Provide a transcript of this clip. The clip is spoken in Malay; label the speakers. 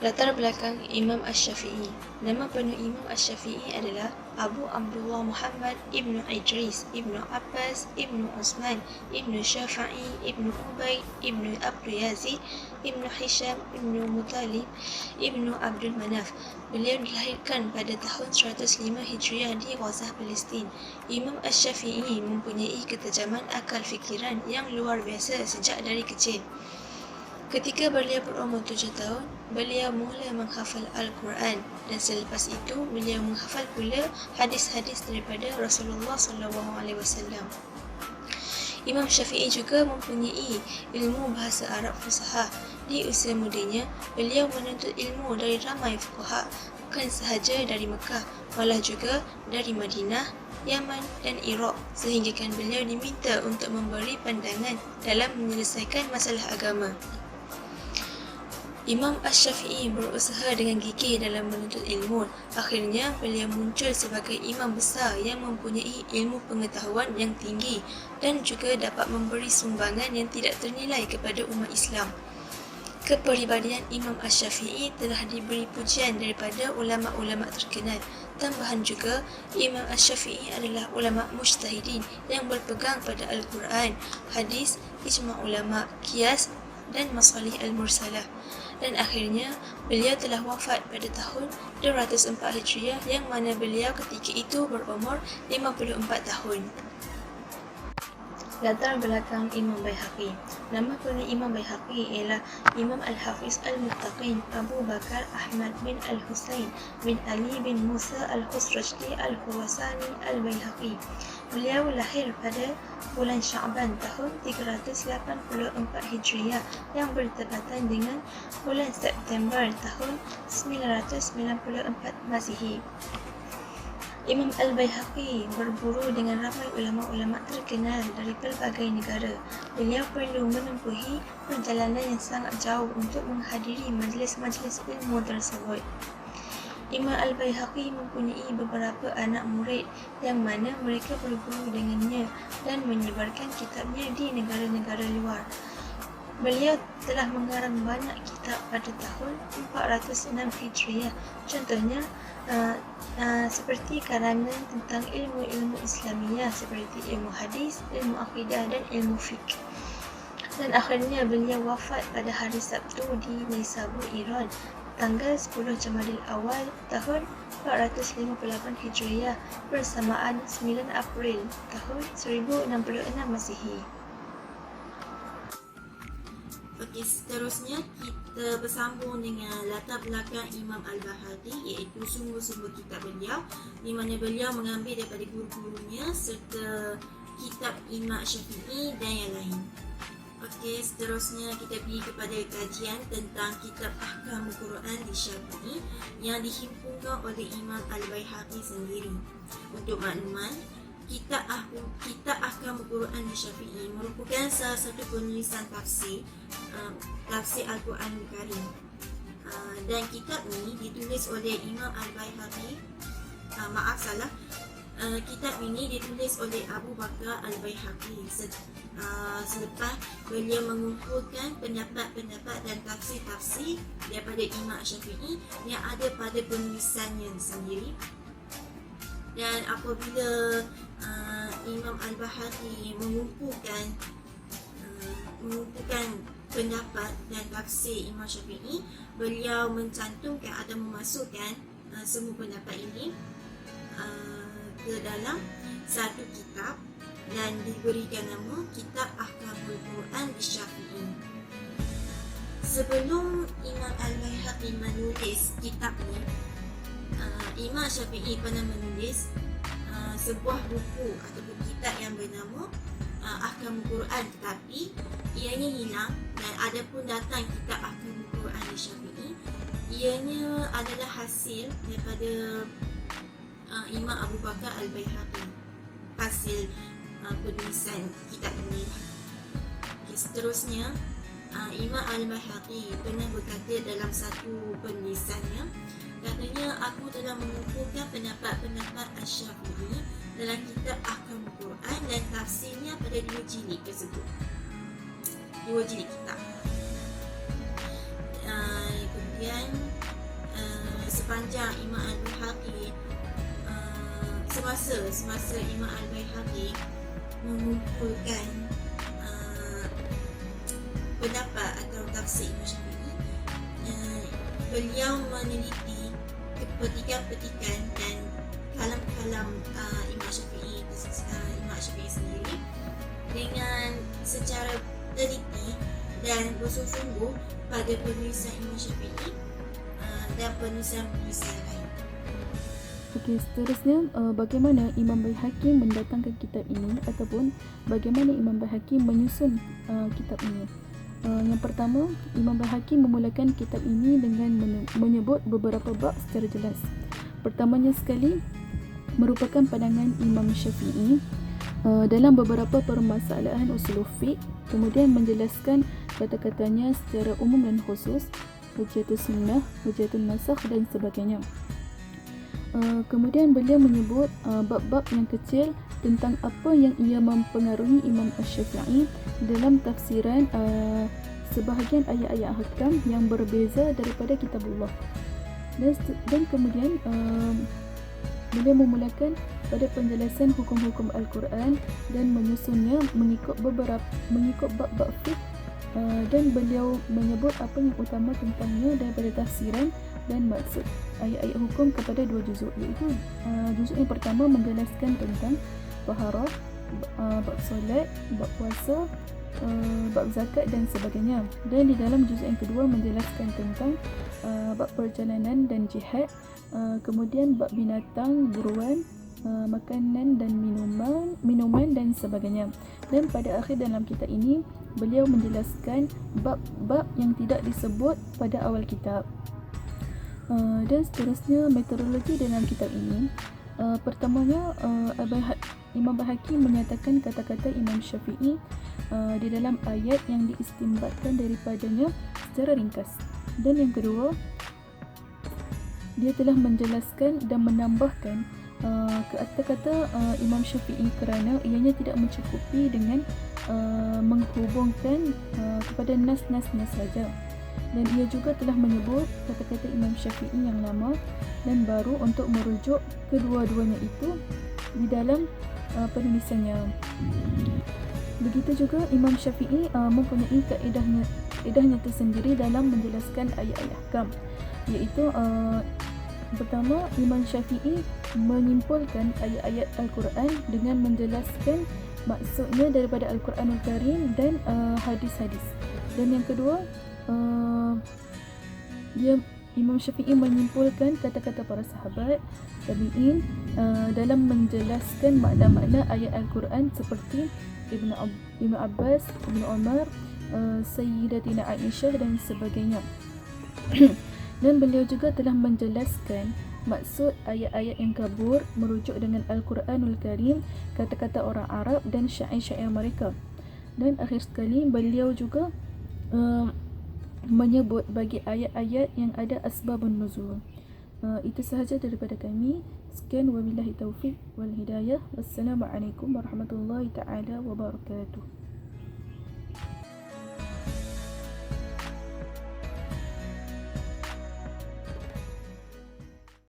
Speaker 1: Latar belakang Imam Asy-Syafi'i. Nama penuh Imam Asy-Syafi'i adalah Abu Abdullah Muhammad Ibnu Idris Ibnu Abbas Ibnu Utsman Ibnu Syafi'i Ibnu Ubaid Ibnu Abdul Yazid Ibnu Hisham Ibnu Muttalib Ibnu Abdul Manaf. Beliau dilahirkan pada tahun 105 Hijriah di Ghazah, Palestin. Imam Asy-Syafi'i mempunyai ketajaman akal fikiran yang luar biasa sejak dari kecil. Ketika beliau berumur 7 tahun, beliau mula menghafal Al-Quran dan selepas itu beliau menghafal pula hadis-hadis daripada Rasulullah SAW. Imam Syafi'i juga mempunyai ilmu bahasa Arab Fusahah. Di usia mudanya, beliau menuntut ilmu dari ramai fuqaha, bukan sahaja dari Mekah, malah juga dari Madinah, Yaman dan Iraq, sehinggakan beliau diminta untuk memberi pandangan dalam menyelesaikan masalah agama. Imam Asy-Syafi'i berusaha dengan gigih dalam menuntut ilmu. Akhirnya, beliau muncul sebagai imam besar yang mempunyai ilmu pengetahuan yang tinggi dan juga dapat memberi sumbangan yang tidak ternilai kepada umat Islam. Kepribadian Imam Asy-Syafi'i telah diberi pujian daripada ulama-ulama terkenal. Tambahan juga, Imam Asy-Syafi'i adalah ulama mujtahidin yang berpegang pada Al-Quran, hadis, ijma' ulama, qiyas dan masalih al-mursalah. Dan akhirnya, beliau telah wafat pada tahun 204 Hijriah yang mana beliau ketika itu berumur 54 tahun. Latar belakang Imam Baihaqi. Nama penuh Imam Baihaqi ialah Imam Al-Hafiz Al-Muttaqin Abu Bakar Ahmad bin Al-Husain bin Ali bin Musa Al-Khusrajdi Al-Khurasani Al-Baihaqi. Beliau lahir pada bulan Sya'ban tahun 384 Hijriah yang bertepatan dengan bulan September tahun 994 Masihi. Imam Al-Baihaqi berburu dengan ramai ulama-ulama terkenal dari pelbagai negara. Beliau perlu menempuhi perjalanan yang sangat jauh untuk menghadiri majlis-majlis ilmu tersebut. Imam Al-Baihaqi mempunyai beberapa anak murid yang mana mereka berguru dengannya dan menyebarkan kitabnya di negara-negara luar. Beliau telah mengarang banyak kitab pada tahun 406 Hijriah. Contohnya, seperti karangan tentang ilmu-ilmu Islamiyah seperti ilmu hadis, ilmu akidah dan ilmu fiqh. Dan akhirnya beliau wafat pada hari Sabtu di Naisabur, Iran, tanggal 10 Jamadil Awal tahun 458 Hijriah bersamaan 9 April tahun 1066 Masihi.
Speaker 2: Okey, seterusnya kita bersambung dengan latar belakang Imam Al-Baihaqi, iaitu sumber-sumber kitab beliau, di mana beliau mengambil daripada guru-gurunya serta kitab Imam Syafi'i dan yang lain. Okey, seterusnya kita pergi kepada kajian tentang kitab Ahkam Al-Quran di Syafi'i yang dihimpunkan oleh Imam Al-Baihaqi sendiri. Untuk makluman, Kitab Ahkam Al-Quran di Syafi'i merupakan salah satu penulisan tafsir Al-Quran Al-Karim. Dan kitab ini ditulis oleh Imam Al-Baihaqi. Kitab ini ditulis oleh Abu Bakar Al-Baihaqi selepas beliau mengumpulkan pendapat-pendapat dan tafsir-tafsir daripada Imam Syafi'i yang ada pada penulisannya sendiri. Dan apabila Imam Al-Baihaqi mengumpulkan pendapat dan tafsir Imam Syafi'i, beliau mencantumkan atau memasukkan semua pendapat ini ke dalam satu kitab dan diberikan nama Kitab Ahkamul Quran di Syafi'i. Sebelum Imam Al-Baihaqi menulis kitab ini, Imam Syafi'i pernah menulis sebuah buku ataupun kitab yang bernama Ahkamul Quran, tetapi ianya hilang. Dan ada pun datang kitab Ahkamul Quran di Syafi'i, ianya adalah hasil daripada Imam Abu Bakar Al-Baihaqi, hasil penulisan kitab ini. Okay, seterusnya, Imam Al-Baihaqi pernah berkata dalam satu penulisannya, katanya, aku telah mengumpulkan pendapat-pendapat Asy-Syafi'i dalam kitab Ahkam Al-Quran dan tafsirnya pada 2 jilid tersebut. 2 jilid kitab. Kemudian sepanjang Imam Al-Baihaqi semasa Imam Al-Baihaqi mengumpulkan pendapat atau tafsir Imam Syafi'i, beliau meneliti petikan-petikan dan kalam-kalam Imam Syafi'i sendiri dengan secara teliti dan bersungguh-sungguh pada penulisan Imam Syafi'i dan penulisan-penulisan lain.
Speaker 3: Okey, seterusnya bagaimana Imam Baihaqi mendatangkan kitab ini ataupun bagaimana Imam Baihaqi menyusun kitab ini. Yang pertama, Imam Baihaqi memulakan kitab ini dengan menyebut beberapa bab secara jelas. Pertamanya sekali merupakan pandangan Imam Syafi'i dalam beberapa permasalahan usul fiqh, kemudian menjelaskan kata-katanya secara umum dan khusus, hujjatus sunnah, hujjatul nasakh dan sebagainya. Kemudian beliau menyebut bab-bab yang kecil tentang apa yang ia mempengaruhi Imam Syafi'i dalam tafsiran sebahagian ayat-ayat ahkam yang berbeza daripada kitabullah. Dan kemudian beliau memulakan pada penjelasan hukum-hukum Al-Quran dan menyusunnya mengikut bab-bab fiqh, dan beliau menyebut apa yang utama tentangnya daripada tafsiran dan maksud ayat-ayat hukum kepada dua juzuk, iaitu juzuk yang pertama menjelaskan tentang taharah, bab solat, bab puasa, bab zakat dan sebagainya, dan di dalam juzuk yang kedua menjelaskan tentang bab perjalanan dan jihad, kemudian bab binatang, buruan, makanan dan minuman dan sebagainya. Dan pada akhir dalam kitab ini beliau menjelaskan bab-bab yang tidak disebut pada awal kitab. Dan seterusnya metodologi dalam kitab ini, pertamanya Imam Baihaqi menyatakan kata-kata Imam Syafi'i di dalam ayat yang diistinbatkan daripadanya secara ringkas. Dan yang kedua, dia telah menjelaskan dan menambahkan kata-kata Imam Syafi'i kerana ianya tidak mencukupi dengan menghubungkan kepada nas-nasnya saja. Dan ia juga telah menyebut kata-kata Imam Syafi'i yang lama dan baru untuk merujuk kedua-duanya itu di dalam penulisannya. Begitu juga Imam Syafi'i mempunyai kaedahnya tersendiri dalam menjelaskan ayat-ayat ahkam, iaitu pertama, Imam Syafi'i menyimpulkan ayat-ayat Al-Quran dengan menjelaskan maksudnya daripada Al-Quranul Karim dan hadis-hadis. Dan yang kedua, Imam Syafi'i menyimpulkan kata-kata para sahabat tabi'in dalam menjelaskan makna-makna ayat Al-Quran seperti Ibn Abbas, Ibn Umar, Sayyidatina Aisyah dan sebagainya. Dan beliau juga telah menjelaskan maksud ayat-ayat yang kabur merujuk dengan Al-Quranul Karim, kata-kata orang Arab dan syair-syair mereka. Dan akhir sekali beliau juga menyebut bagi ayat-ayat yang ada asbabun nuzul. Itu sahaja daripada kami. Sekian, wabillahi taufiq wal hidayah. Wassalamualaikum warahmatullahi taala wabarakatuh.